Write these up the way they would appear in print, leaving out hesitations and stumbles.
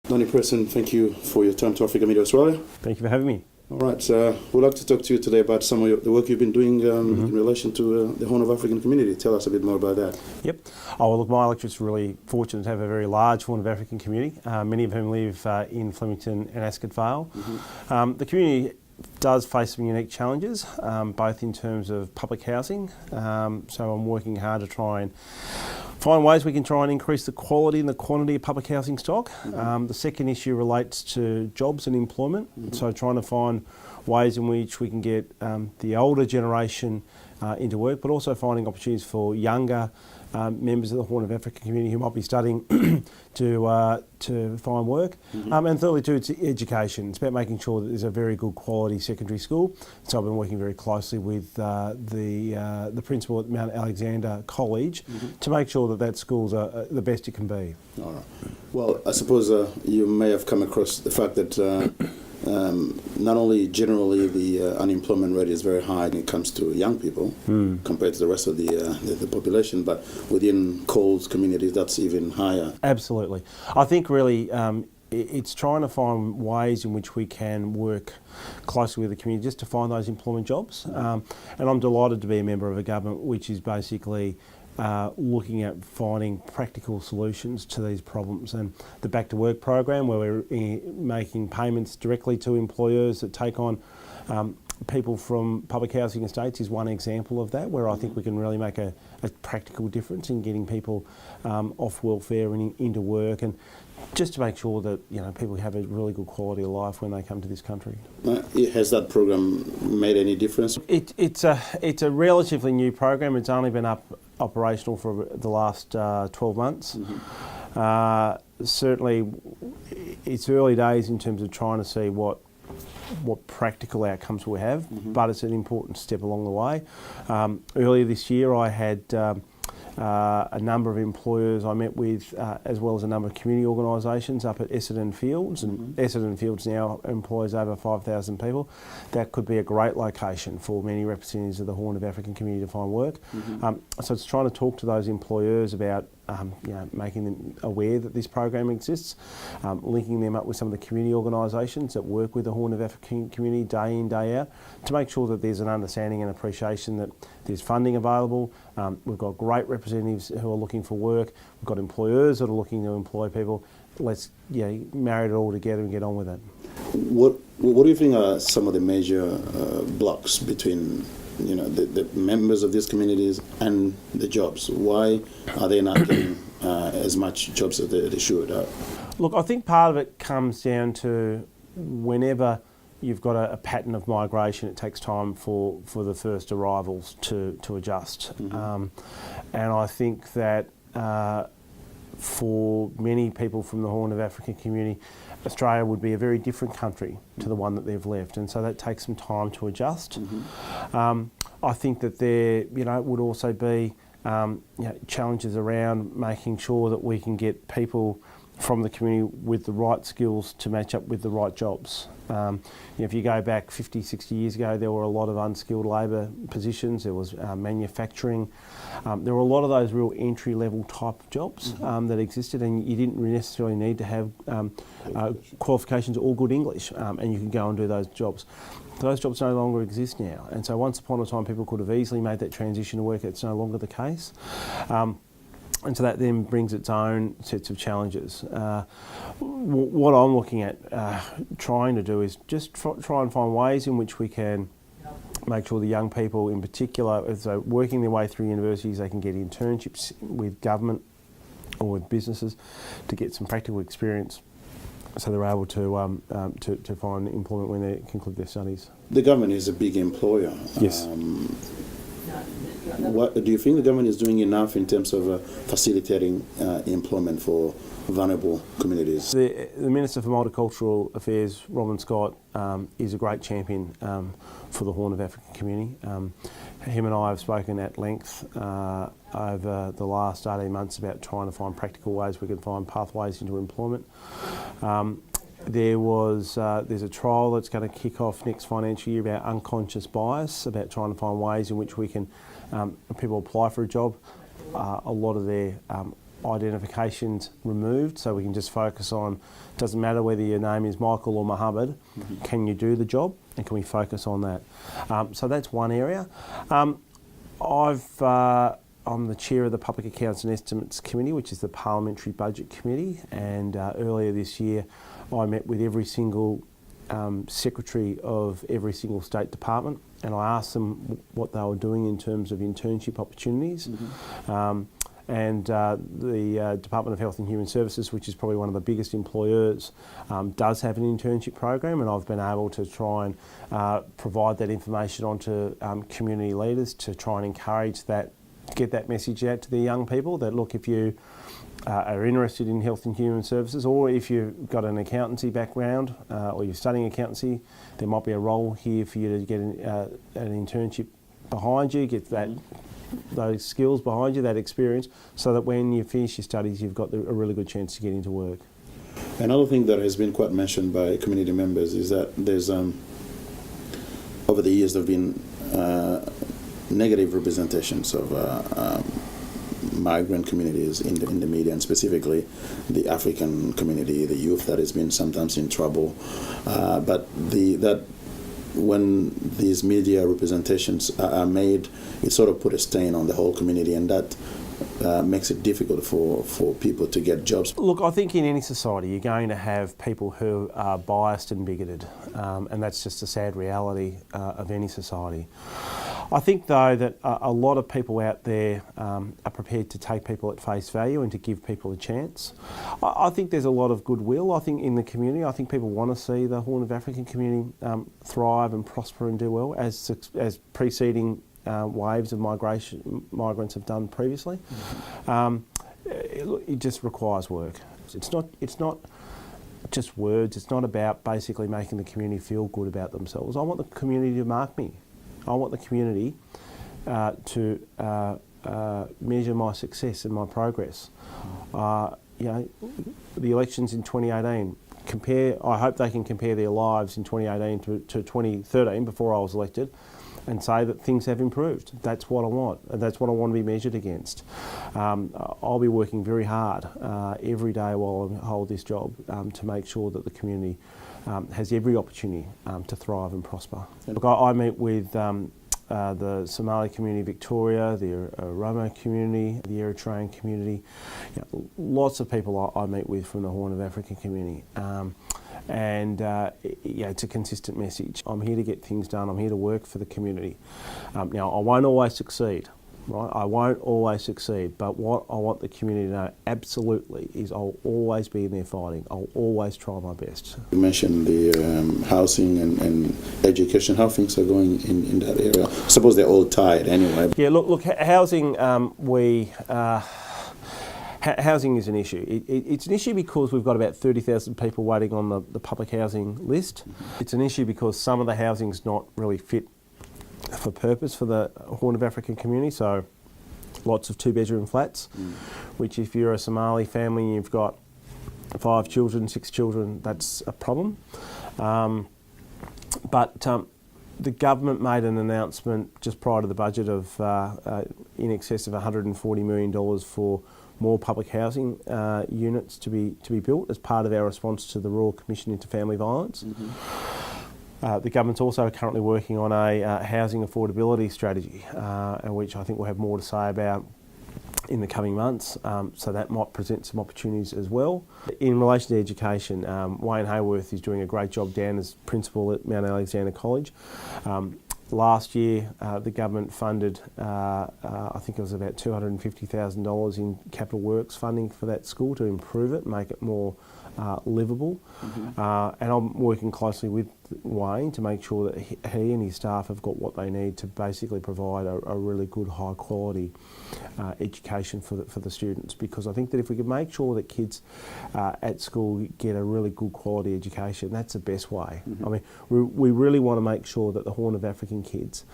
Donnie Preston, thank you for your time to Africa Media Australia. Thank you for having me. All right, we'd like to talk to you today about some of the work you've been doing in relation to the Horn of African community. Tell us a bit more about that. Yep. Oh, well, look, my electorate's really fortunate to have a very large Horn of African community, many of whom live in Flemington and Ascot Vale. The community does face some unique challenges, both in terms of public housing. So I'm working hard to try and find ways we can try and increase the quality and the quantity of public housing stock. The second issue relates to jobs and employment. So trying to find ways in which we can get the older generation into work, but also finding opportunities for younger members of the Horn of Africa community who might be studying to find work. And thirdly too, it's education. It's about making sure that there's a very good quality secondary school. So I've been working very closely with the principal at Mount Alexander College to make sure that that school's the best it can be. All right. Well, I suppose you may have come across the fact that not only generally the unemployment rate is very high when it comes to young people compared to the rest of the population, but within Coles communities that's even higher. Absolutely. I think really it's trying to find ways in which we can work closely with the community just to find those employment jobs. And I'm delighted to be a member of a government which is basically looking at finding practical solutions to these problems. And the Back to Work program, where we're making payments directly to employers that take on people from public housing estates, is one example of that, where I think we can really make a practical difference in getting people off welfare and into work, and just to make sure that people have a really good quality of life when they come to this country. Has that program made any difference? It's a relatively new program. It's only been operational for the last 12 months. Certainly, it's early days in terms of trying to see what practical outcomes we have, but it's an important step along the way. Earlier this year, I had a number of employers I met with, as well as a number of community organisations up at Essendon Fields, and Essendon Fields now employs over 5,000 people. That could be a great location for many representatives of the Horn of African community to find work. So it's trying to talk to those employers about making them aware that this program exists, linking them up with some of the community organisations that work with the Horn of African community day in, day out, to make sure that there's an understanding and appreciation that there's funding available. We've got great representatives who are looking for work. We've got employers that are looking to employ people. Let's marry it all together and get on with it. What do you think are some of the major blocks between the members of these communities and the jobs? Why are they not getting as much jobs as they should? Look, I think part of it comes down to whenever you've got a pattern of migration, it takes time for the first arrivals to adjust. And I think that for many people from the Horn of African community, Australia would be a very different country to the one that they've left, and so that takes some time to adjust. I think that there, would also be challenges around making sure that we can get people from the community with the right skills to match up with the right jobs. If you go back 50, 60 years ago, there were a lot of unskilled labour positions. There was manufacturing. There were a lot of those real entry-level type jobs that existed, and you didn't necessarily need to have qualifications or good English, and you could go and do those jobs. Those jobs no longer exist now, and so once upon a time people could have easily made that transition to work. It's no longer the case. And so that then brings its own sets of challenges. What I'm looking at trying to do is just try and find ways in which we can make sure the young people in particular, as they're working their way through universities, they can get internships with government or with businesses to get some practical experience, so they're able to find employment when they conclude their studies. The government is a big employer. Yes. What do you think the government is doing enough in terms of facilitating employment for vulnerable communities? The Minister for Multicultural Affairs, Robin Scott, is a great champion for the Horn of African community. Him and I have spoken at length over the last 18 months about trying to find practical ways we can find pathways into employment. There's a trial that's going to kick off next financial year about unconscious bias, about trying to find ways in which we can, people apply for a job, a lot of their identifications removed, so we can just focus on, doesn't matter whether your name is Michael or Mohammed, can you do the job, and can we focus on that? So that's one area. I'm the chair of the Public Accounts and Estimates Committee, which is the Parliamentary Budget Committee, and earlier this year I met with every single secretary of every single state department, and I asked them what they were doing in terms of internship opportunities. The Department of Health and Human Services, which is probably one of the biggest employers, does have an internship program, and I've been able to try and provide that information onto community leaders to try and encourage that, get that message out to the young people that, look, if you are interested in health and human services, or if you've got an accountancy background or you're studying accountancy, there might be a role here for you to get an internship behind you, get that those skills behind you, that experience, so that when you finish your studies, you've got a really good chance to get into work. Another thing that has been quite mentioned by community members is that there's, over the years, there have been negative representations of migrant communities in the media, and specifically the African community, the youth that has been sometimes in trouble. When these media representations are made, it sort of put a stain on the whole community, and that makes it difficult for people to get jobs. Look, I think in any society you're going to have people who are biased and bigoted, and that's just a sad reality of any society. I think, though, that a lot of people out there are prepared to take people at face value and to give people a chance. I think there's a lot of goodwill, I think, in the community. I think people want to see the Horn of Africa community thrive and prosper and do well, as preceding waves of migrants have done previously. It just requires work. It's not just words. It's not about basically making the community feel good about themselves. I want the community to mark me. I want the community to measure my success and my progress. The elections in 2018, I hope they can compare their lives in 2018 to 2013, before I was elected, and say that things have improved. That's what I want, and that's what I want to be measured against. I'll be working very hard every day while I hold this job to make sure that the community has every opportunity to thrive and prosper. Look, I meet with the Somali community, Victoria, the Oromo community, the Eritrean community, lots of people I meet with from the Horn of Africa community. It's a consistent message. I'm here to get things done. I'm here to work for the community. Now, I won't always succeed. Right? I won't always succeed, but what I want the community to know absolutely is I'll always be in there fighting. I'll always try my best. You mentioned the housing and education. How things are going in that area? I suppose they're all tied anyway. Yeah, look, housing, housing is an issue. It's an issue because we've got about 30,000 people waiting on the public housing list. It's an issue because some of the housing's not really fit for purpose for the Horn of Africa community, so lots of 2-bedroom flats, which if you're a Somali family and you've got 5 children, 6 children, that's a problem. But the government made an announcement just prior to the budget of in excess of $140 million for more public housing units to be built as part of our response to the Royal Commission into Family Violence. The government's also currently working on a housing affordability strategy, which I think we'll have more to say about in the coming months, so that might present some opportunities as well. In relation to education, Wayne Hayworth is doing a great job down as principal at Mount Alexander College. Last year, the government funded, I think it was about $250,000 in capital works funding for that school to improve it, make it more livable. And I'm working closely with Wayne to make sure that he and his staff have got what they need to basically provide a really good, high quality education for the students, because I think that if we can make sure that kids at school get a really good quality education, that's the best way. I mean, we really want to make sure that the Horn of African kids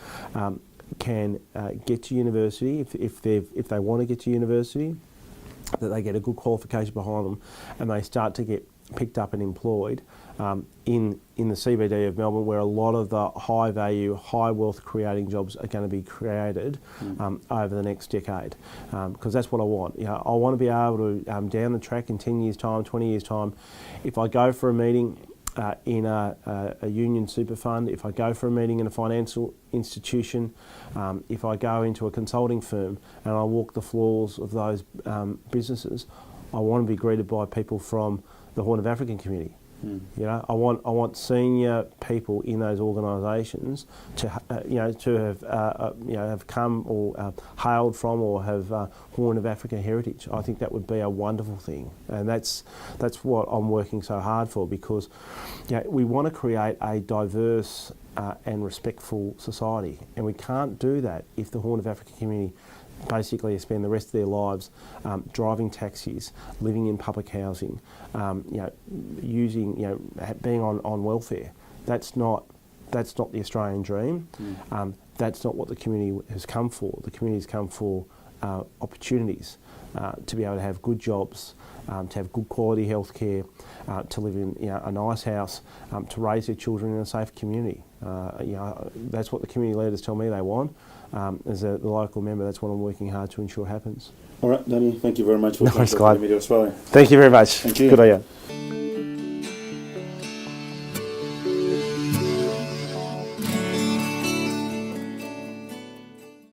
can get to university if they want to get to university, that they get a good qualification behind them and they start to get picked up and employed in the CBD of Melbourne, where a lot of the high value, high wealth creating jobs are going to be created over the next decade, because that's what I want. You know, I want to be able to down the track in 10 years' time, 20 years' time, if I go for a meeting in a union super fund, if I go for a meeting in a financial institution, if I go into a consulting firm and I walk the floors of those businesses, I want to be greeted by people from the Horn of Africa community. You know, I want senior people in those organisations to have come or hailed from or have Horn of Africa heritage. I think that would be a wonderful thing, and that's what I'm working so hard for, because we want to create a diverse and respectful society, and we can't do that if the Horn of Africa community basically spend the rest of their lives driving taxis, living in public housing, being on welfare. That's not the Australian dream. That's not what the community has come for. The community has come for opportunities to be able to have good jobs, to have good quality healthcare, to live in a nice house, to raise their children in a safe community. That's what the community leaders tell me they want. As the local member, that's what I'm working hard to ensure happens. All right, Danny, thank you very much for Nice, coming to Media Australia. Thank you very much. Thank you. Good on you.